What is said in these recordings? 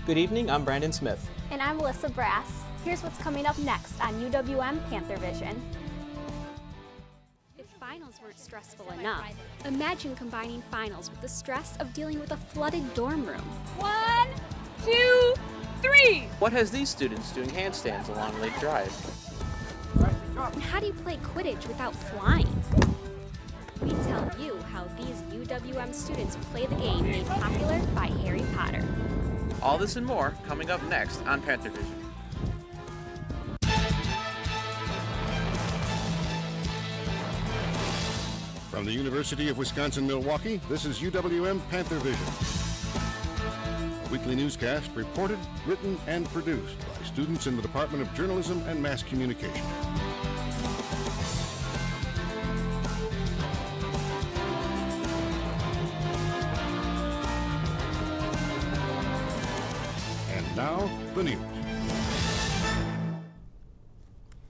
Good evening, I'm Brandon Smith. And I'm Melissa Brass. Here's what's coming up next on UWM Panthervision. If finals weren't stressful enough, imagine combining finals with the stress of dealing with a flooded dorm room. 1, 2, 3! What has these students doing handstands along Lake Drive? And how do you play Quidditch without flying? We tell you how these UWM students play the game made popular by Harry Potter. All this and more coming up next on Panthervision. From the University of Wisconsin-Milwaukee, this is UWM Panthervision. A weekly newscast reported, written, and produced by students in the Department of Journalism and Mass Communication. And now, the news.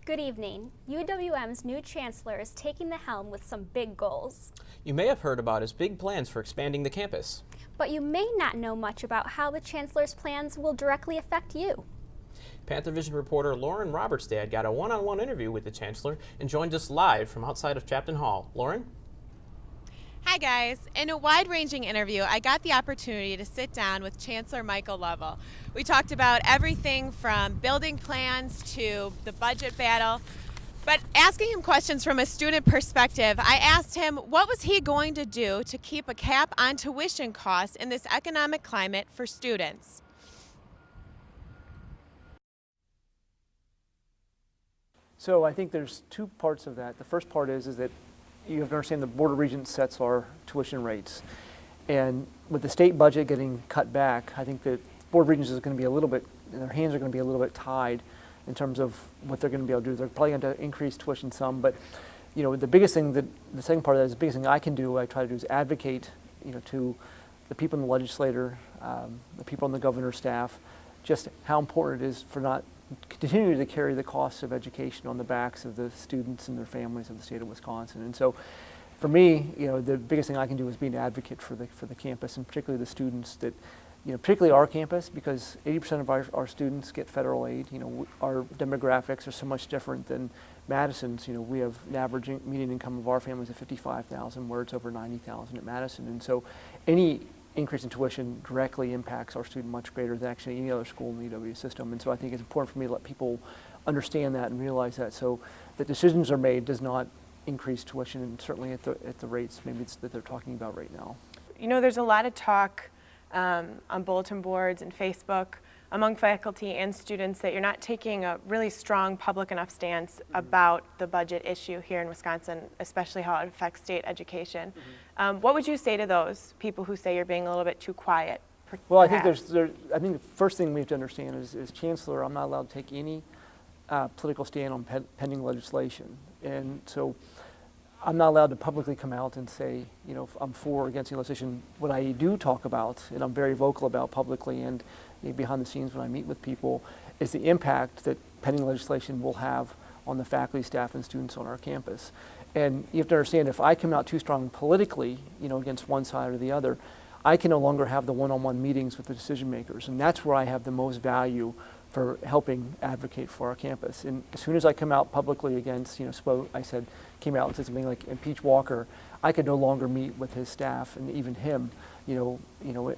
Good evening. UWM's new chancellor is taking the helm with some big goals. You may have heard about his big plans for expanding the campus. But you may not know much about how the chancellor's plans will directly affect you. Panthervision reporter Lauren Robertstad got a one-on-one interview with the chancellor and joined us live from outside of Chapton Hall. Lauren? Hi guys. In a wide-ranging interview, I got the opportunity to sit down with Chancellor Michael Lovell. We talked about everything from building plans to the budget battle. But asking him questions from a student perspective, I asked him what was he going to do to keep a cap on tuition costs in this economic climate for students. So I think there's two parts of that. The first part is that you have to understand the Board of Regents sets our tuition rates. And with the state budget getting cut back, I think that Board of Regents is going to be a little bit, their hands are going to be a little bit tied in terms of what they're going to be able to do. They're probably going to increase tuition some, but you know, the biggest thing that, the second part of that is the biggest thing I can do, I try to do is advocate, you know, to the people in the legislature, the people on the governor's staff, just how important it is for not continue to carry the costs of education on the backs of the students and their families of the state of Wisconsin. And so for me, you know, the biggest thing I can do is be an advocate for the campus, and particularly the students that, you know, particularly our campus, because 80% of our students get federal aid. You know, our demographics are so much different than Madison's. You know, we have an average median income of our families of $55,000, where it's over $90,000 at Madison. And so any increase in tuition directly impacts our student much greater than actually any other school in the UW system. And so I think it's important for me to let people understand that and realize that, so that decisions are made does not increase tuition, and certainly at the rates maybe that they're talking about right now. You know, there's a lot of talk on bulletin boards and Facebook among faculty and students that you're not taking a really strong public enough stance about the budget issue here in Wisconsin, especially how it affects state education. What would you say to those people who say you're being a little bit too quiet? Well, I think I think the first thing we have to understand is, as chancellor, I'm not allowed to take any political stand on pending legislation, and so I'm not allowed to publicly come out and say, you know, I'm for or against the legislation. What I do talk about, and I'm very vocal about publicly and behind the scenes when I meet with people, is the impact that pending legislation will have on the faculty, staff, and students on our campus. And you have to understand, if I come out too strong politically, you know, against one side or the other, I can no longer have the one-on-one meetings with the decision makers, and that's where I have the most value for helping advocate for our campus. And as soon as I come out publicly against, you know, came out and said something like impeach Walker, I could no longer meet with his staff and even him, you know,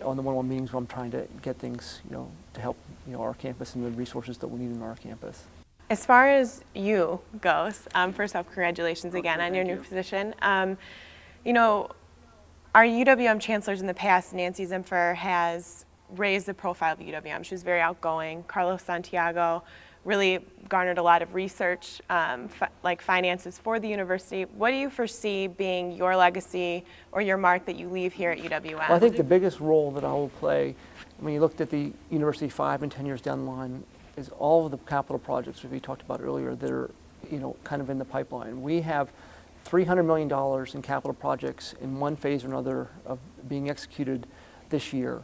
on the one-on-one meetings where I'm trying to get things, you know, to help, you know, our campus and the resources that we need in our campus. As far as you goes, first off, congratulations again on your new position. You know, our UWM chancellors in the past, Nancy Zimpher, has raised the profile of UWM. She was very outgoing. Carlos Santiago really garnered a lot of research, like finances for the university. What do you foresee being your legacy or your mark that you leave here at UWM? Well, I think the biggest role that I will play, when you looked at the university 5 and 10 years down the line, is all of the capital projects that we talked about earlier that are, you know, kind of in the pipeline. We have $300 million in capital projects in one phase or another of being executed this year.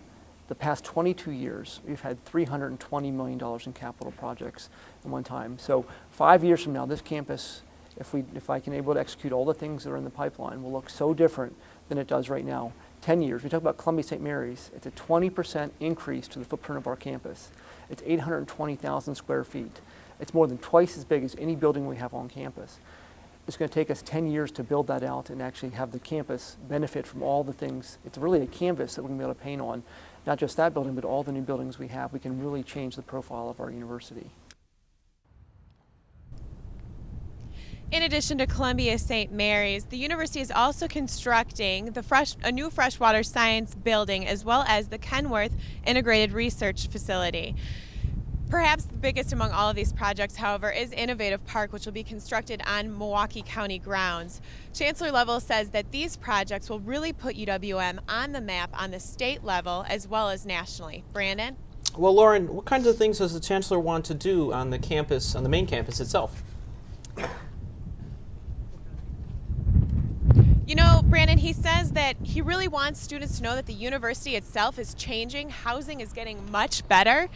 The past 22 years, we've had $320 million in capital projects in one time. So 5 years from now, this campus, if I can able to execute all the things that are in the pipeline, will look so different than it does right now. 10 years, we talk about Columbia St. Mary's, it's a 20% increase to the footprint of our campus. It's 820,000 square feet. It's more than twice as big as any building we have on campus. It's going to take us 10 years to build that out and actually have the campus benefit from all the things. It's really a canvas that we're going to be able to paint on, not just that building, but all the new buildings we have. We can really change the profile of our university. In addition to Columbia St. Mary's, the university is also constructing a new freshwater science building as well as the Kenworth Integrated Research Facility. Perhaps the biggest among all of these projects, however, is Innovative Park, which will be constructed on Milwaukee County grounds. Chancellor Lovell says that these projects will really put UWM on the map on the state level as well as nationally. Brandon? Well, Lauren, what kinds of things does the Chancellor want to do on the campus, on the main campus itself? You know, Brandon, he says that he really wants students to know that the university itself is changing. Housing is getting much better.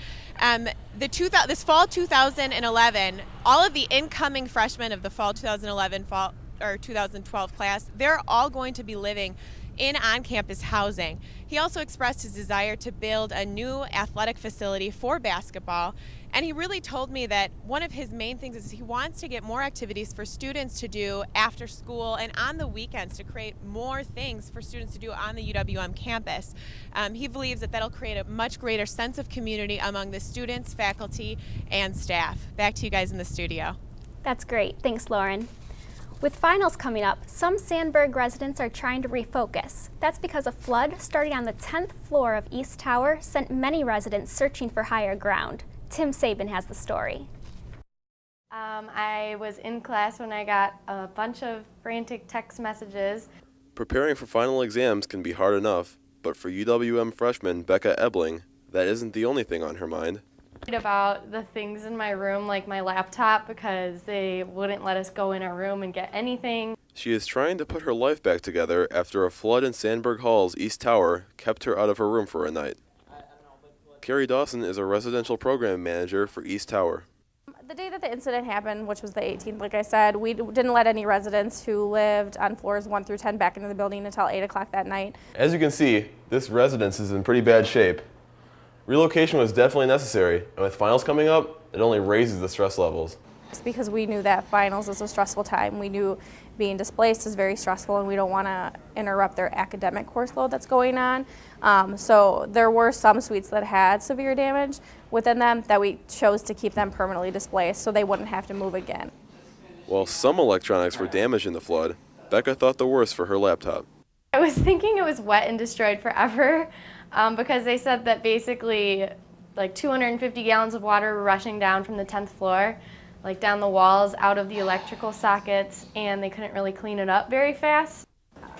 This fall 2011, all of the incoming freshmen of the fall 2012 class, they're all going to be living in on-campus housing. He also expressed his desire to build a new athletic facility for basketball. And he really told me that one of his main things is he wants to get more activities for students to do after school and on the weekends to create more things for students to do on the UWM campus. He believes that that'll create a much greater sense of community among the students, faculty, and staff. Back to you guys in the studio. That's great. Thanks, Lauren. With finals coming up, some Sandburg residents are trying to refocus. That's because a flood starting on the 10th floor of East Tower sent many residents searching for higher ground. Tim Sabin has the story. I was in class when I got a bunch of frantic text messages. Preparing for final exams can be hard enough, but for UWM freshman Becca Ebling, that isn't the only thing on her mind. About the things in my room, like my laptop, because they wouldn't let us go in our room and get anything. She is trying to put her life back together after a flood in Sandburg Hall's East Tower kept her out of her room for a night. Carrie Dawson is a residential program manager for East Tower. The day that the incident happened, which was the 18th, like I said, we didn't let any residents who lived on floors 1 through 10 back into the building until 8 o'clock that night. As you can see, this residence is in pretty bad shape. Relocation was definitely necessary, and with finals coming up, it only raises the stress levels. It's because we knew that finals is a stressful time. We knew being displaced is very stressful, and we don't want to interrupt their academic course load that's going on. So there were some suites that had severe damage within them that we chose to keep them permanently displaced so they wouldn't have to move again. While some electronics were damaged in the flood, Becca thought the worst for her laptop. I was thinking it was wet and destroyed forever because they said that basically like 250 gallons of water were rushing down from the 10th floor, like down the walls, out of the electrical sockets, and they couldn't really clean it up very fast.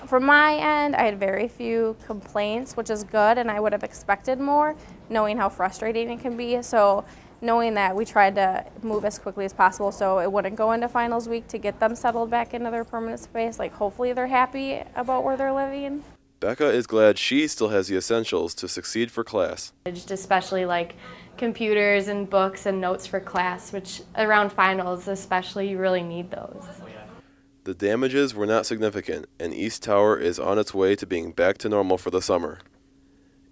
From my end, I had very few complaints, which is good, and I would have expected more, knowing how frustrating it can be. So knowing that, we tried to move as quickly as possible so it wouldn't go into finals week to get them settled back into their permanent space. Like, hopefully they're happy about where they're living. Becca is glad she still has the essentials to succeed for class. Especially like computers and books and notes for class, which around finals especially, you really need those. The damages were not significant, and East Tower is on its way to being back to normal for the summer.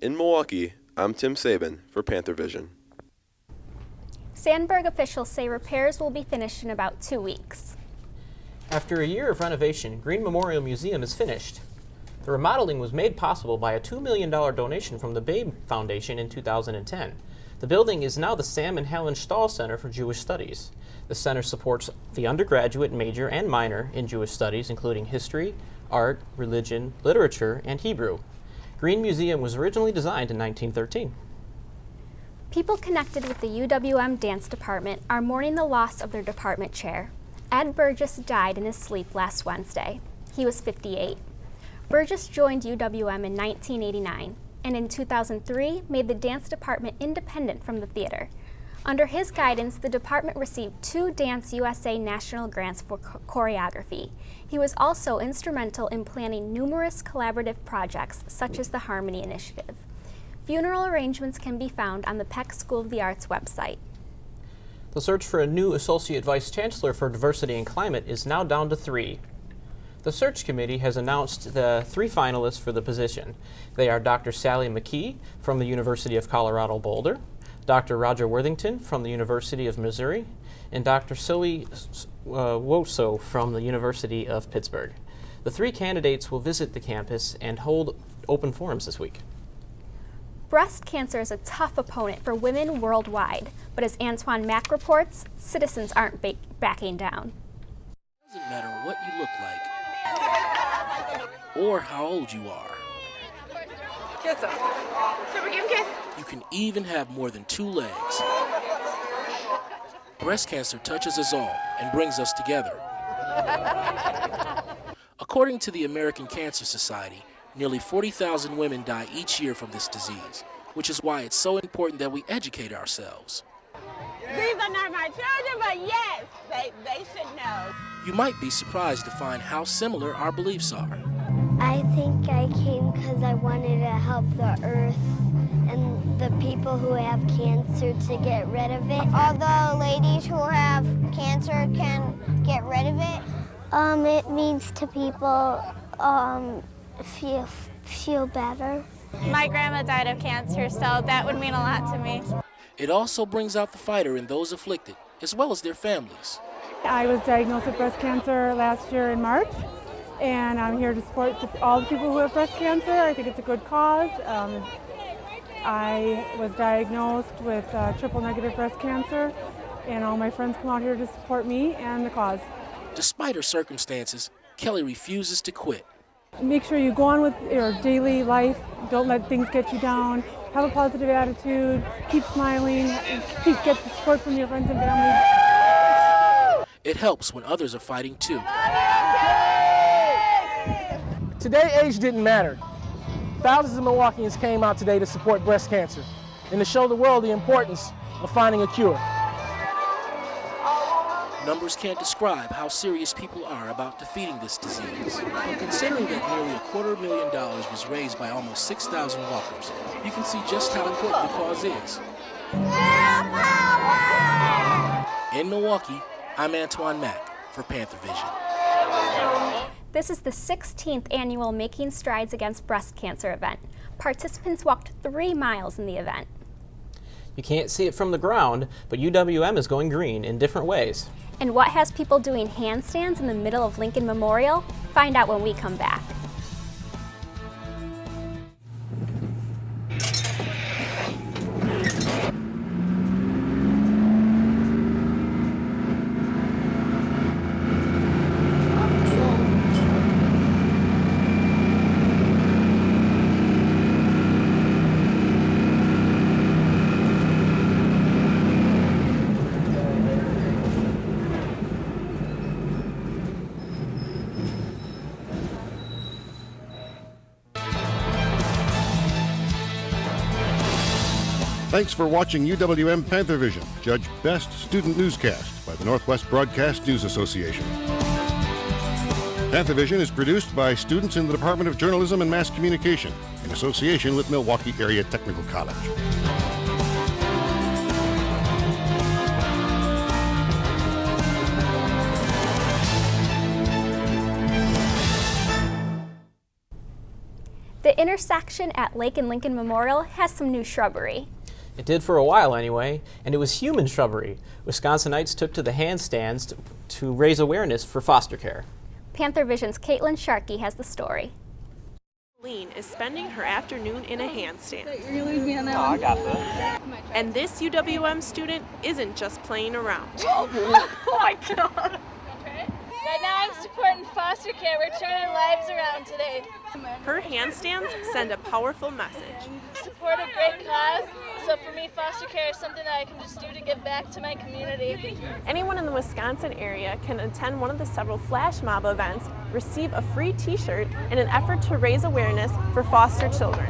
In Milwaukee, I'm Tim Sabin for Panthervision. Sandburg officials say repairs will be finished in about 2 weeks. After a year of renovation, Green Memorial Museum is finished. The remodeling was made possible by a $2 million donation from the Babe Foundation in 2010. The building is now the Sam and Helen Stahl Center for Jewish Studies. The center supports the undergraduate major and minor in Jewish studies, including history, art, religion, literature, and Hebrew. Green Museum was originally designed in 1913. People connected with the UWM dance department are mourning the loss of their department chair. Ed Burgess died in his sleep last Wednesday. He was 58. Burgess joined UWM in 1989 and in 2003 made the dance department independent from the theater. Under his guidance, the department received 2 Dance USA national grants for choreography. He was also instrumental in planning numerous collaborative projects, such as the Harmony Initiative. Funeral arrangements can be found on the Peck School of the Arts website. The search for a new Associate Vice Chancellor for Diversity and Climate is now down to 3. The search committee has announced the 3 finalists for the position. They are Dr. Sally McKee from the University of Colorado Boulder, Dr. Roger Worthington from the University of Missouri, and Dr. Zoe Woso from the University of Pittsburgh. The 3 candidates will visit the campus and hold open forums this week. Breast cancer is a tough opponent for women worldwide, but as Antoine Mack reports, citizens aren't backing down. It doesn't matter what you look like or how old you are. Kiss him. Super give him a kiss. You can even have more than 2 legs. Breast cancer touches us all and brings us together. According to the American Cancer Society, nearly 40,000 women die each year from this disease, which is why it's so important that we educate ourselves. These are not my children, but yes, they should know. You might be surprised to find how similar our beliefs are. I think I came because I wanted to help the earth and the people who have cancer to get rid of it. All the ladies who have cancer can get rid of it? It means to people feel better. My grandma died of cancer, so that would mean a lot to me. It also brings out the fighter in those afflicted, as well as their families. I was diagnosed with breast cancer last year in March, and I'm here to support all the people who have breast cancer. I think it's a good cause. I was diagnosed with triple-negative breast cancer, and all my friends come out here to support me and the cause. Despite her circumstances, Kelly refuses to quit. Make sure you go on with your daily life. Don't let things get you down. Have a positive attitude. Keep smiling. Get the support from your friends and family. It helps when others are fighting too. Today, age didn't matter. Thousands of Milwaukeeans came out today to support breast cancer and to show the world the importance of finding a cure. Numbers can't describe how serious people are about defeating this disease. But considering that nearly $250,000 was raised by almost 6,000 walkers, you can see just how important the cause is. In Milwaukee, I'm Antoine Mack for Panthervision. This is the 16th annual Making Strides Against Breast Cancer event. Participants walked 3 miles in the event. You can't see it from the ground, but UWM is going green in different ways. And what has people doing handstands in the middle of Lincoln Memorial? Find out when we come back. Thanks for watching UWM Panthervision, judged Best Student Newscast by the Northwest Broadcast News Association. Panthervision is produced by students in the Department of Journalism and Mass Communication in association with Milwaukee Area Technical College. The intersection at Lake and Lincoln Memorial has some new shrubbery. It did for a while anyway, and it was human shrubbery. Wisconsinites took to the handstands to raise awareness for foster care. Panthervision's Caitlin Sharkey has the story. Lean is spending her afternoon in a handstand. You're leaving me on that one. I got this. And this UWM student isn't just playing around. Oh my God. Right now I'm supporting foster care. We're turning lives around today. Her handstands send a powerful message. Support a great cause. So for me, foster care is something that I can just do to give back to my community. Anyone in the Wisconsin area can attend one of the several flash mob events, receive a free t-shirt in an effort to raise awareness for foster children.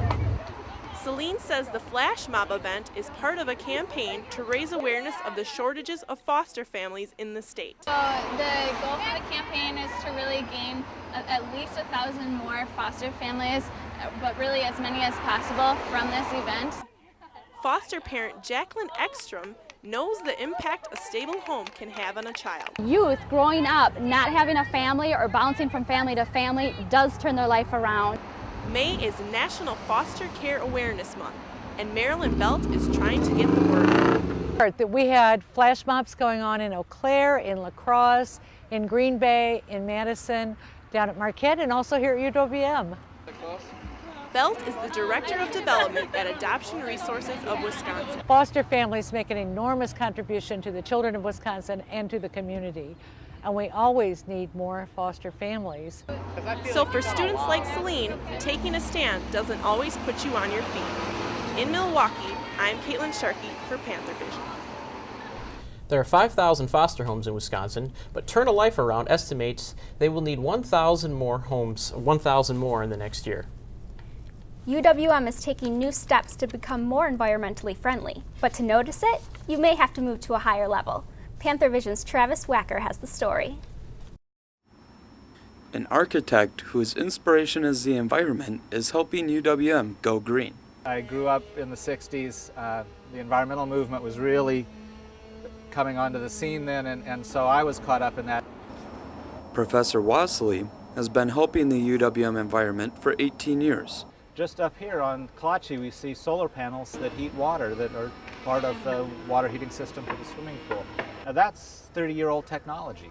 Celine says the flash mob event is part of a campaign to raise awareness of the shortages of foster families in the state. So the goal for the campaign is to really gain at least 1,000 more foster families, but really as many as possible from this event. Foster parent Jacqueline Ekstrom knows the impact a stable home can have on a child. Youth growing up, not having a family or bouncing from family to family does turn their life around. May is National Foster Care Awareness Month, and Marilyn Belt is trying to get the word out. That we had flash mobs going on in Eau Claire, in La Crosse, in Green Bay, in Madison, down at Marquette, and also here at UW-M. Belt is the Director of Development at Adoption Resources of Wisconsin. Foster families make an enormous contribution to the children of Wisconsin and to the community, and we always need more foster families. So for students like Celine, taking a stand doesn't always put you on your feet. In Milwaukee, I'm Caitlin Sharkey for Panthervision. There are 5,000 foster homes in Wisconsin, but Turn a Life Around estimates they will need 1,000 more homes, 1,000 more in the next year. UWM is taking new steps to become more environmentally friendly, but to notice it, you may have to move to a higher level. Panthervision's Travis Wacker has the story. An architect whose inspiration is the environment is helping UWM go green. I grew up in the 60s. The environmental movement was really coming onto the scene then, and so I was caught up in that. Professor Wasley has been helping the UWM environment for 18 years. Just up here on Kalachi, we see solar panels that heat water that are part of the water heating system for the swimming pool. Now that's 30-year-old technology.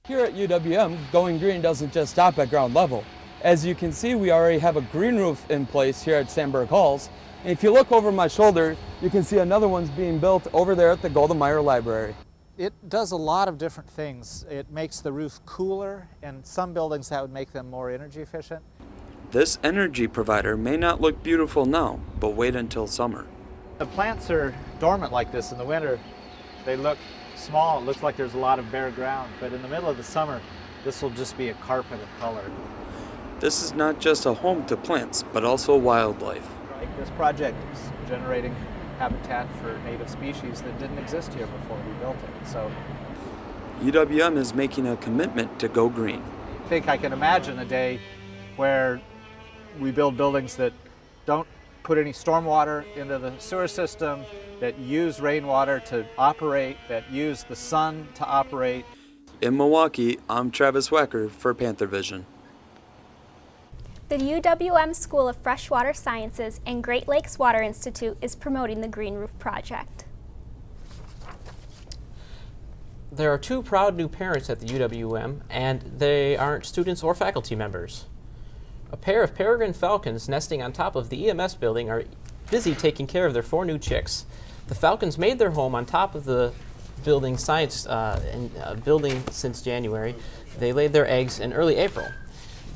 Here at UWM, going green doesn't just stop at ground level. As you can see, we already have a green roof in place here at Sandburg Halls. And if you look over my shoulder, you can see another one's being built over there at the Golda-Meir Library. It does a lot of different things. It makes the roof cooler, and some buildings that would make them more energy efficient. This energy provider may not look beautiful now, but wait until summer. The plants are dormant like this in the winter. They look small. It looks like there's a lot of bare ground, but in the middle of the summer, this will just be a carpet of color. This is not just a home to plants, but also wildlife. This project is generating habitat for native species that didn't exist here before we built it. So UWM is making a commitment to go green. I think I can imagine a day where we build buildings that don't put any stormwater into the sewer system, that use rainwater to operate, that use the sun to operate. In Milwaukee, I'm Travis Wacker for Panthervision. The UWM School of Freshwater Sciences and Great Lakes Water Institute is promoting the Green Roof Project. There are two proud new parents at the UWM, and they aren't students or faculty members. A pair of peregrine falcons nesting on top of the EMS building are busy taking care of their 4 new chicks. The falcons made their home on top of the building building since January. They laid their eggs in early April.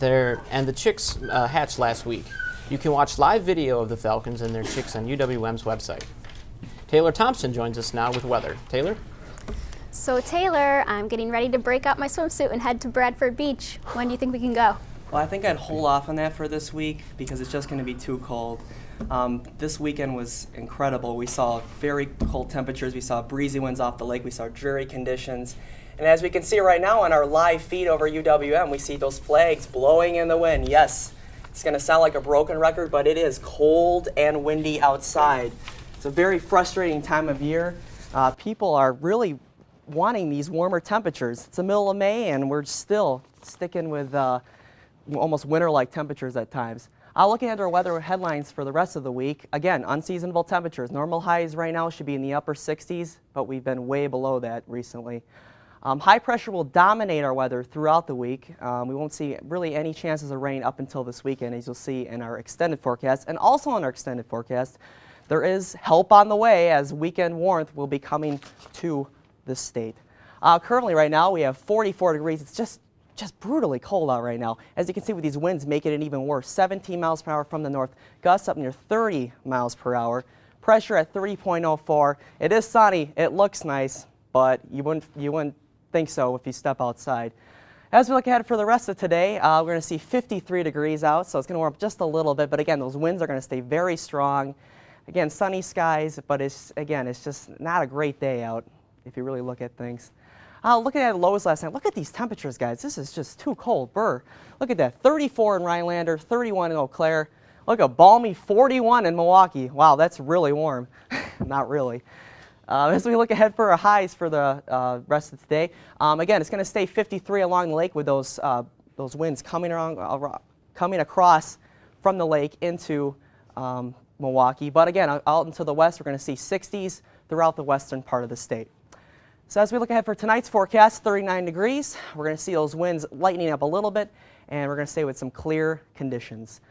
And the chicks hatched last week. You can watch live video of the falcons and their chicks on UWM's website. Taylor Thompson joins us now with weather. Taylor? So Taylor, I'm getting ready to break out my swimsuit and head to Bradford Beach. When do you think we can go? Well, I think I'd hold off on that for this week because it's just going to be too cold. This weekend was incredible. We saw very cold temperatures. We saw breezy winds off the lake. We saw dreary conditions. And as we can see right now on our live feed over UWM, we see those flags blowing in the wind. Yes, it's going to sound like a broken record, but it is cold and windy outside. It's a very frustrating time of year. People are really wanting these warmer temperatures. It's the middle of May, and we're still sticking with almost winter-like temperatures at times. Looking at our weather headlines for the rest of the week, again, unseasonable temperatures. Normal highs right now should be in the upper 60s, but we've been way below that recently. High pressure will dominate our weather throughout the week. We won't see really any chances of rain up until this weekend, as you'll see in our extended forecast. And also in our extended forecast, there is help on the way as weekend warmth will be coming to the state. Currently right now we have 44 degrees. It's just brutally cold out right now. As you can see with these winds making it even worse. 17 miles per hour from the north, gusts up near 30 miles per hour. Pressure at 30.04. It is sunny, it looks nice, but you wouldn't think so if you step outside. As we look ahead for the rest of today, we're going to see 53 degrees out, so it's going to warm up just a little bit, but again, those winds are going to stay very strong. Again, sunny skies, but it's just not a great day out if you really look at things. Looking at lows last night, look at these temperatures, guys. This is just too cold. Brr. Look at that, 34 in Rhinelander, 31 in Eau Claire. Look at balmy 41 in Milwaukee. Wow, that's really warm. Not really. As we look ahead for our highs for the rest of today, again, it's going to stay 53 along the lake with those winds coming across from the lake into Milwaukee. But again, out into the west, we're going to see 60s throughout the western part of the state. So as we look ahead for tonight's forecast, 39 degrees. We're going to see those winds lightening up a little bit, and we're going to stay with some clear conditions.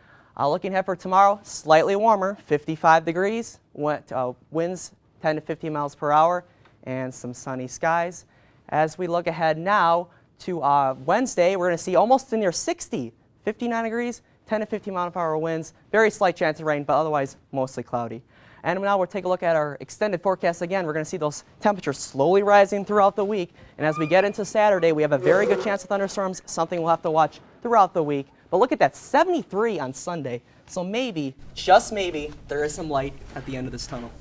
Looking ahead for tomorrow, slightly warmer, 55 degrees, winds 10 to 15 miles per hour, and some sunny skies. As we look ahead now to Wednesday, we're going to see almost near 60, 59 degrees, 10 to 15 mile per hour winds, very slight chance of rain, but otherwise mostly cloudy. And now we'll take a look at our extended forecast again. We're going to see those temperatures slowly rising throughout the week. And as we get into Saturday, we have a very good chance of thunderstorms, something we'll have to watch throughout the week. But look at that, 73 on Sunday. So maybe, just maybe, there is some light at the end of this tunnel.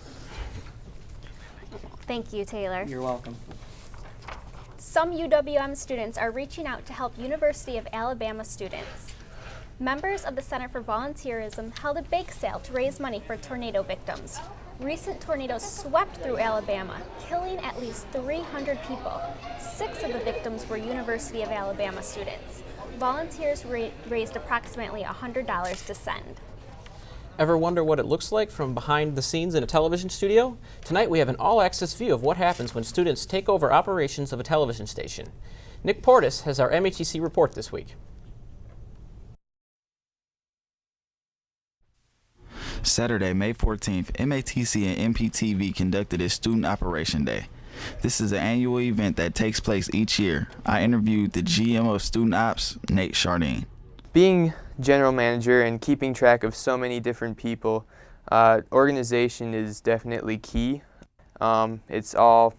Thank you, Taylor. You're welcome. Some UWM students are reaching out to help University of Alabama students. Members of the Center for Volunteerism held a bake sale to raise money for tornado victims. Recent tornadoes swept through Alabama, killing at least 300 people. 6 of the victims were University of Alabama students. Volunteers raised approximately $100 to send. Ever wonder what it looks like from behind the scenes in a television studio? Tonight we have an all-access view of what happens when students take over operations of a television station. Nick Portis has our MATC report this week. Saturday, May 14th, MATC and MPTV conducted its Student Operation Day. This is an annual event that takes place each year. I interviewed the GM of Student Ops, Nate Chardin. Being general manager and keeping track of so many different people, organization is definitely key. It's all,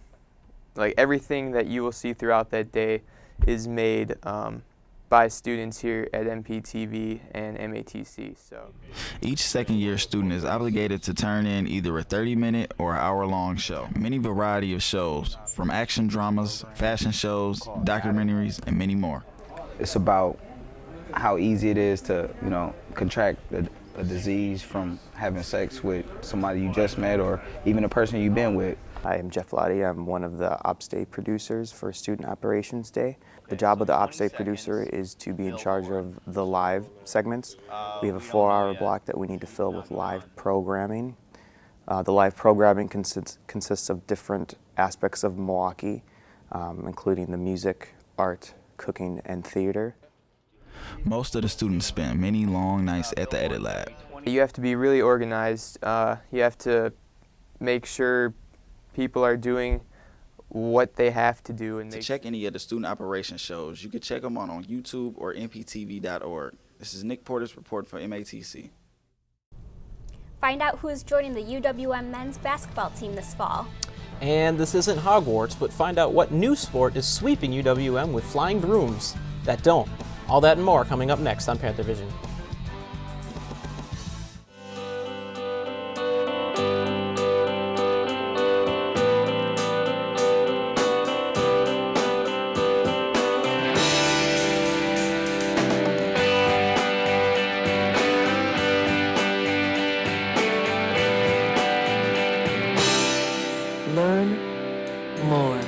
like everything that you will see throughout that day is made by students here at MPTV and MATC. So each second-year student is obligated to turn in either a 30-minute or hour-long show. Many variety of shows, from action dramas, fashion shows, documentaries, and many more. It's about how easy it is to, contract a disease from having sex with somebody you just met or even a person you've been with. I am Jeff Lottie. I'm one of the Ops Day producers for Student Operations Day. The job of the Ops Day producer is to be in charge of the live segments. We have a 4-hour block that we need to fill with live programming. The live programming consists of different aspects of Milwaukee, including the music, art, cooking, and theater. Most of the students spend many long nights at the edit lab. You have to be really organized. You have to make sure people are doing what they have to do. And to check any of the student operation shows, you can check them out on YouTube or mptv.org. This is Nick Porter's report for MATC. Find out who is joining the UWM men's basketball team this fall. And this isn't Hogwarts, but find out what new sport is sweeping UWM with flying brooms that don't. All that and more coming up next on Panthervision. Learn more.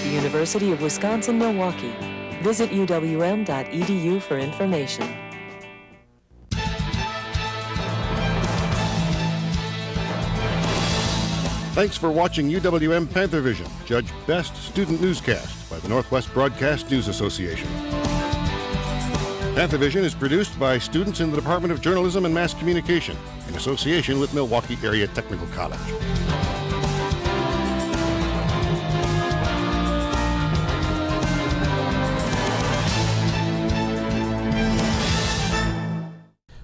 The University of Wisconsin-Milwaukee. Visit uwm.edu for information. Thanks for watching UWM Panthervision, judged Best Student Newscast by the Northwest Broadcast News Association. Panthervision is produced by students in the Department of Journalism and Mass Communication in association with Milwaukee Area Technical College.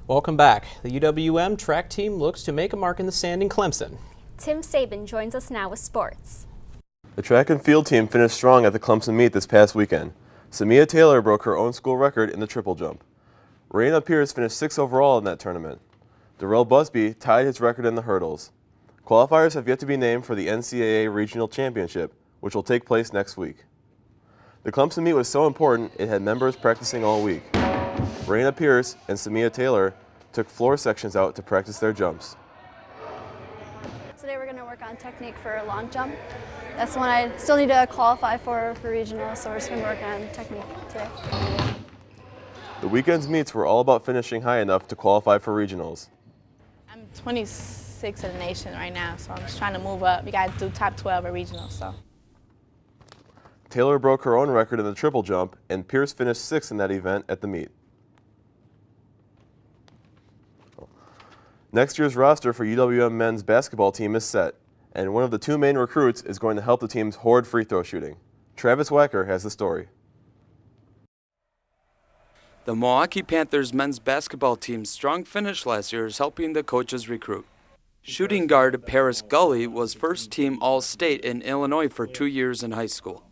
Welcome back. The UWM track team looks to make a mark in the sand in Clemson. Tim Sabin joins us now with sports. The track and field team finished strong at the Clemson meet this past weekend. Samia Taylor broke her own school record in the triple jump. Raina Pierce finished 6th overall in that tournament. Darrell Busby tied his record in the hurdles. Qualifiers have yet to be named for the NCAA Regional Championship, which will take place next week. The Clemson meet was so important it had members practicing all week. Raina Pierce and Samia Taylor took floor sections out to practice their jumps. today we're going to work on technique for a long jump. That's the one I still need to qualify for regional, so we're just going to work on technique today. The weekend's meets were all about finishing high enough to qualify for regionals. I'm 26 in the nation right now, so I'm just trying to move up. We got to do top 12 at regionals, so. Taylor broke her own record in the triple jump, and Pierce finished 6th in that event at the meet. Next year's roster for UWM men's basketball team is set, and one of the 2 main recruits is going to help the team's hoard free throw shooting. Travis Wacker has the story. The Milwaukee Panthers men's basketball team's strong finish last year is helping the coaches recruit. Shooting guard Paris Gully was first-team All-State in Illinois for 2 years in high school.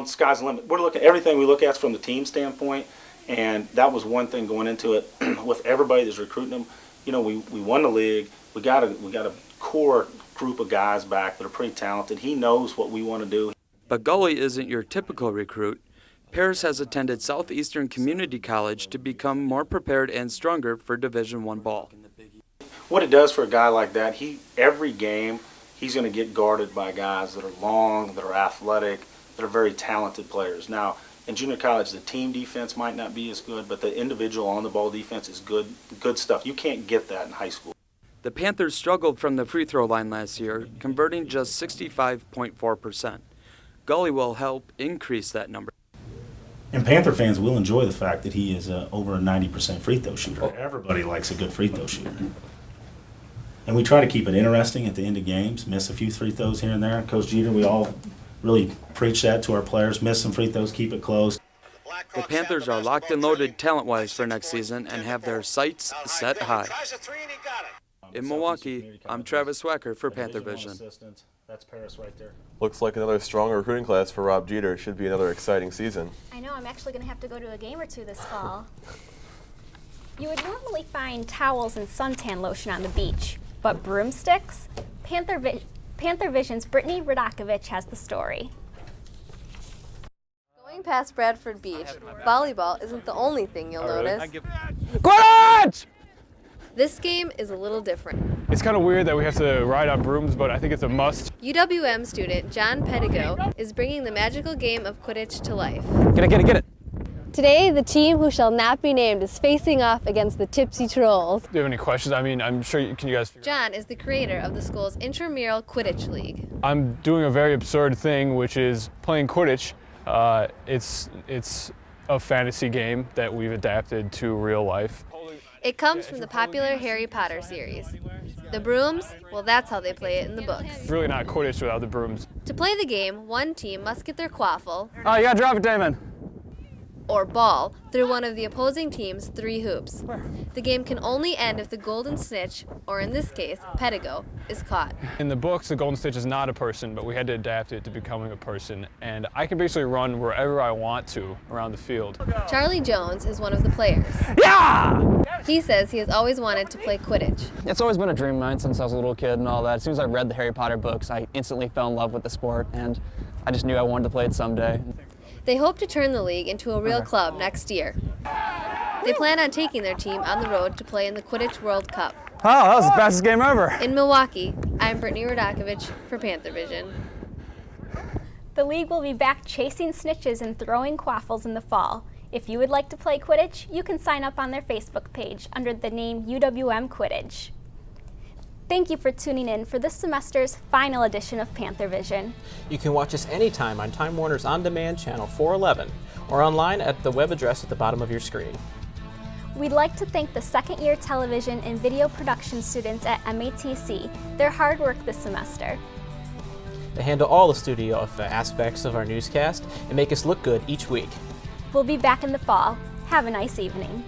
Sky's the limit. We're looking at everything we look at from the team standpoint, and that was one thing going into it with everybody that's recruiting them. You know, we won the league. We got a core group of guys back that are pretty talented. He knows what we want to do. But Gully isn't your typical recruit. Paris has attended Southeastern Community College to become more prepared and stronger for Division I ball. What it does for a guy like that, every game he's going to get guarded by guys that are long, that are athletic, that are very talented players. Now, in junior college, the team defense might not be as good, but the individual on-the-ball defense is good stuff. You can't get that in high school. The Panthers struggled from the free throw line last year, converting just 65.4%. Gully will help increase that number. And Panther fans will enjoy the fact that he is over a 90% free throw shooter. Everybody likes a good free throw shooter. And we try to keep it interesting at the end of games, miss a few free throws here and there. Coach Jeter, we all really preach that to our players, miss some free throws, keep it close. The Panthers are locked and loaded talent-wise for next season and have their sights set high. In Milwaukee, I'm Travis Wacker for Panthervision. That's Paris right there. Looks like another strong recruiting class for Rob Jeter. It should be another exciting season. I know, I'm actually going to have to go to a game or 2 this fall. You would normally find towels and suntan lotion on the beach, but broomsticks? Panthervision's Brittany Radakovich has the story. Going past Bradford Beach, volleyball isn't the only thing you'll notice. Quidditch! This game is a little different. It's kind of weird that we have to ride on brooms, but I think it's a must. UWM student John Pedigo is bringing the magical game of Quidditch to life. Get it. Today, the team who shall not be named is facing off against the Tipsy Trolls. Do you have any questions? I mean, I'm sure can you guys figure John is the creator of the school's intramural Quidditch League. I'm doing a very absurd thing, which is playing Quidditch. It's a fantasy game that we've adapted to real life. It comes from the popular Harry Potter series. The brooms, well, that's how they play it in the books. It's really not Quidditch without the brooms. To play the game, one team must get their quaffle, Oh, you gotta drop it, Damon. or ball, through one of the opposing team's 3 hoops. The game can only end if the golden snitch, or in this case, Pedigo, is caught. In the books, the Golden Snitch is not a person, but we had to adapt it to becoming a person. And I can basically run wherever I want to around the field. Charlie Jones is one of the players. Yeah! He says he has always wanted to play Quidditch. It's always been a dream of mine since I was a little kid and all that. As soon as I read the Harry Potter books, I instantly fell in love with the sport, and I just knew I wanted to play it someday. They hope to turn the league into a real club next year. They plan on taking their team on the road to play in the Quidditch World Cup. Oh, that was the fastest game ever. In Milwaukee, I'm Brittany Radakovich for Panthervision. The league will be back chasing snitches and throwing quaffles in the fall. If you would like to play Quidditch, you can sign up on their Facebook page under the name UWM Quidditch. Thank you for tuning in for this semester's final edition of Panthervision. You can watch us anytime on Time Warner's on-demand channel 411 or online at the web address at the bottom of your screen. We'd like to thank the second-year television and video production students at MATC, their hard work this semester. They handle all the studio aspects of our newscast and make us look good each week. We'll be back in the fall. Have a nice evening.